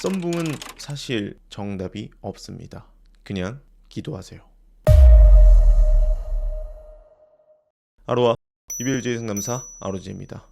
썸붕은 사실 정답이 없습니다. 그냥 기도하세요. 아로하 이별주의 상담사 아로지입니다.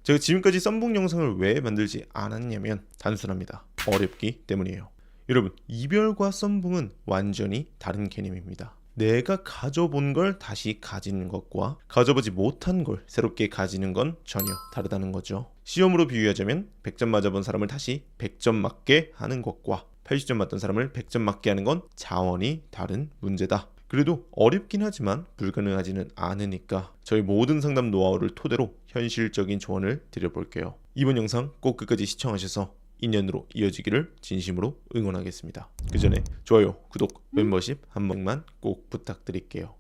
제가 지금까지 썸붕 영상을 왜 만들지 않았냐면 단순합니다. 어렵기 때문이에요. 여러분, 이별과 썸붕은 완전히 다른 개념입니다. 내가 가져본 걸 다시 가지는 것과 가져보지 못한 걸 새롭게 가지는 건 전혀 다르다는 거죠. 시험으로 비유하자면 100점 맞아본 사람을 다시 100점 맞게 하는 것과 80점 맞던 사람을 100점 맞게 하는 건 차원이 다른 문제다. 그래도 어렵긴 하지만 불가능하지는 않으니까 저희 모든 상담 노하우를 토대로 현실적인 조언을 드려볼게요. 이번 영상 꼭 끝까지 시청하셔서 인연으로 이어지기를 진심으로 응원하겠습니다. 그 전에 좋아요, 구독, 멤버십 한 번만 꼭 부탁드릴게요.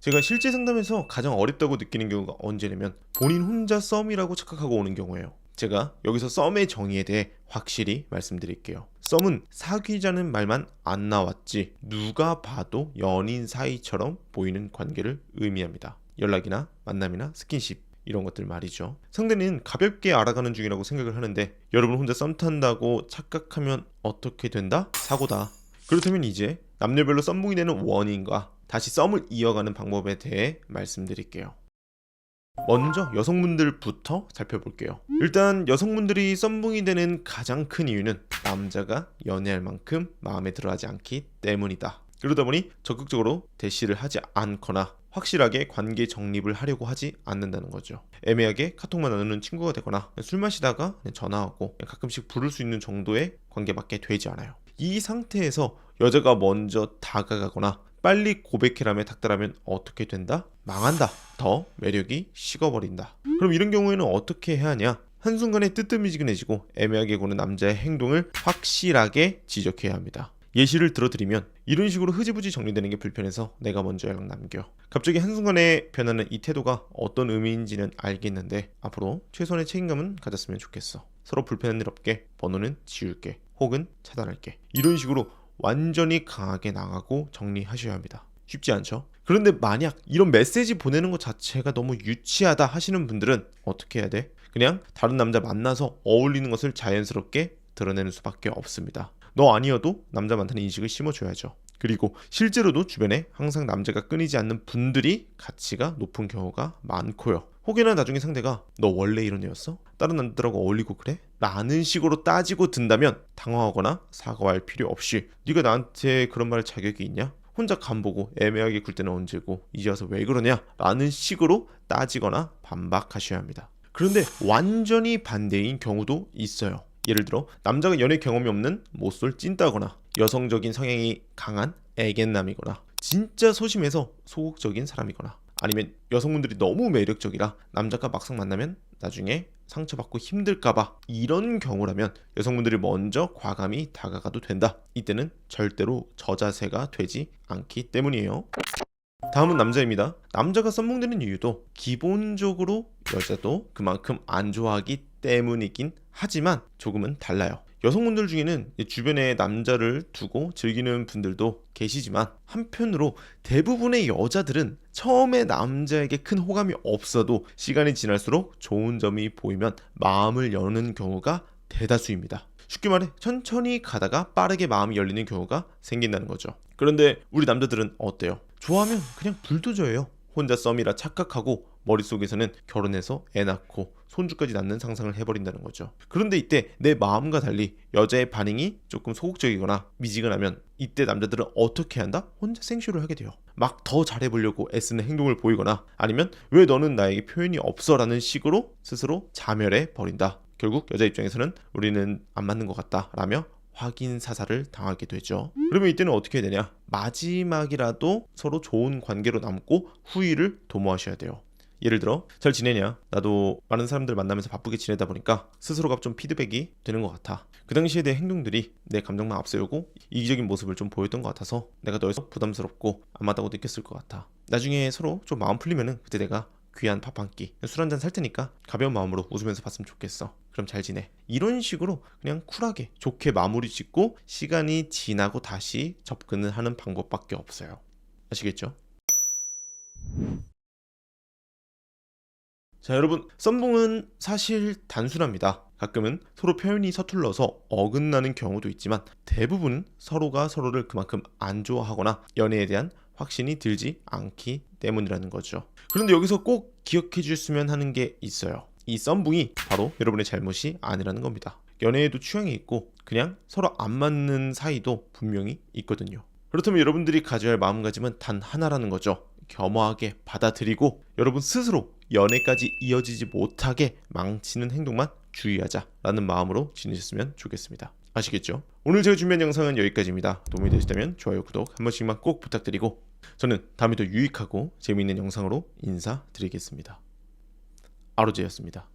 제가 실제 상담에서 가장 어렵다고 느끼는 경우가 언제냐면 본인 혼자 썸이라고 착각하고 오는 경우예요. 제가 여기서 썸의 정의에 대해 확실히 말씀드릴게요. 썸은 사귀자는 말만 안 나왔지 누가 봐도 연인 사이처럼 보이는 관계를 의미합니다. 연락이나 만남이나 스킨십 이런 것들 말이죠. 상대는 가볍게 알아가는 중이라고 생각을 하는데 여러분 혼자 썸 탄다고 착각하면 어떻게 된다? 사고다. 그렇다면 이제 남녀별로 썸붕이 되는 원인과 다시 썸을 이어가는 방법에 대해 말씀드릴게요. 먼저 여성분들부터 살펴볼게요. 일단 여성분들이 썸붕이 되는 가장 큰 이유는 남자가 연애할 만큼 마음에 들어하지 않기 때문이다. 그러다 보니 적극적으로 대시를 하지 않거나 확실하게 관계 정립을 하려고 하지 않는다는 거죠. 애매하게 카톡만 나누는 친구가 되거나 술 마시다가 전화하고 가끔씩 부를 수 있는 정도의 관계밖에 되지 않아요. 이 상태에서 여자가 먼저 다가가거나 빨리 고백해라며 닥달하면 어떻게 된다? 망한다. 더 매력이 식어버린다. 그럼 이런 경우에는 어떻게 해야 하냐? 한순간에 뜨뜻미지근해지고 애매하게 구는 남자의 행동을 확실하게 지적해야 합니다. 예시를 들어드리면 이런 식으로 흐지부지 정리되는 게 불편해서 내가 먼저 연락 남겨. 갑자기 한순간에 변하는 이 태도가 어떤 의미인지는 알겠는데 앞으로 최소한의 책임감은 가졌으면 좋겠어. 서로 불편한 일 없게 번호는 지울게. 혹은 차단할게. 이런 식으로 완전히 강하게 나가고 정리하셔야 합니다. 쉽지 않죠? 그런데 만약 이런 메시지 보내는 것 자체가 너무 유치하다 하시는 분들은 어떻게 해야 돼? 그냥 다른 남자 만나서 어울리는 것을 자연스럽게 드러내는 수밖에 없습니다. 너 아니어도 남자 많다는 인식을 심어줘야죠. 그리고 실제로도 주변에 항상 남자가 끊이지 않는 분들이 가치가 높은 경우가 많고요. 혹여나 나중에 상대가 너 원래 이런 애였어? 다른 남자들하고 어울리고 그래? 라는 식으로 따지고 든다면 당황하거나 사과할 필요 없이 네가 나한테 그런 말할 자격이 있냐? 혼자 간보고 애매하게 굴 때는 언제고 이제 와서 왜 그러냐? 라는 식으로 따지거나 반박하셔야 합니다. 그런데 완전히 반대인 경우도 있어요. 예를 들어 남자가 연애 경험이 없는 못쏠 찐따거나 여성적인 성향이 강한 애견남이거나 진짜 소심해서 소극적인 사람이거나 아니면 여성분들이 너무 매력적이라 남자가 막상 만나면 나중에 상처받고 힘들까봐 이런 경우라면 여성분들이 먼저 과감히 다가가도 된다. 이때는 절대로 저자세가 되지 않기 때문이에요. 다음은 남자입니다. 남자가 썸붕되는 이유도 기본적으로 여자도 그만큼 안 좋아하기 때문이긴 하지만 조금은 달라요. 여성분들 중에는 주변에 남자를 두고 즐기는 분들도 계시지만 한편으로 대부분의 여자들은 처음에 남자에게 큰 호감이 없어도 시간이 지날수록 좋은 점이 보이면 마음을 여는 경우가 대다수입니다. 쉽게 말해 천천히 가다가 빠르게 마음이 열리는 경우가 생긴다는 거죠. 그런데 우리 남자들은 어때요? 좋아하면 그냥 불도저예요. 혼자 썸이라 착각하고 머릿속에서는 결혼해서 애 낳고 손주까지 낳는 상상을 해버린다는 거죠. 그런데 이때 내 마음과 달리 여자의 반응이 조금 소극적이거나 미지근하면 이때 남자들은 어떻게 한다? 혼자 생쇼를 하게 돼요. 막 더 잘해보려고 애쓰는 행동을 보이거나 아니면 왜 너는 나에게 표현이 없어? 라는 식으로 스스로 자멸해 버린다. 결국 여자 입장에서는 우리는 안 맞는 것 같다 라며 확인 사살을 당하게 되죠. 그러면 이때는 어떻게 해야 되냐? 마지막이라도 서로 좋은 관계로 남고 후위를 도모하셔야 돼요. 예를 들어 잘 지내냐? 나도 많은 사람들 만나면서 바쁘게 지내다 보니까 스스로가 좀 피드백이 되는 것 같아. 그 당시에 내 행동들이 내 감정만 앞세우고 이기적인 모습을 좀 보였던 것 같아서 내가 너에서 부담스럽고 안 맞다고 느꼈을 것 같아. 나중에 서로 좀 마음 풀리면은 그때 내가 귀한 밥 한 끼, 술 한잔 살 테니까 가벼운 마음으로 웃으면서 봤으면 좋겠어. 그럼 잘 지내. 이런 식으로 그냥 쿨하게 좋게 마무리 짓고 시간이 지나고 다시 접근을 하는 방법밖에 없어요. 아시겠죠? 자, 여러분, 썸붕은 사실 단순합니다. 가끔은 서로 표현이 서툴러서 어긋나는 경우도 있지만 대부분 서로가 서로를 그만큼 안 좋아하거나 연애에 대한 확신이 들지 않기 때문이라는 거죠. 그런데 여기서 꼭 기억해 주셨으면 하는 게 있어요. 이 썸붕이 바로 여러분의 잘못이 아니라는 겁니다. 연애에도 취향이 있고 그냥 서로 안 맞는 사이도 분명히 있거든요. 그렇다면 여러분들이 가져야 할 마음가짐은 단 하나라는 거죠. 겸허하게 받아들이고 여러분 스스로 연애까지 이어지지 못하게 망치는 행동만 주의하자라는 마음으로 지내셨으면 좋겠습니다. 아시겠죠? 오늘 제가 준비한 영상은 여기까지입니다. 도움이 되셨다면 좋아요, 구독 한 번씩만 꼭 부탁드리고 저는 다음에 더 유익하고 재미있는 영상으로 인사드리겠습니다. 아로제였습니다.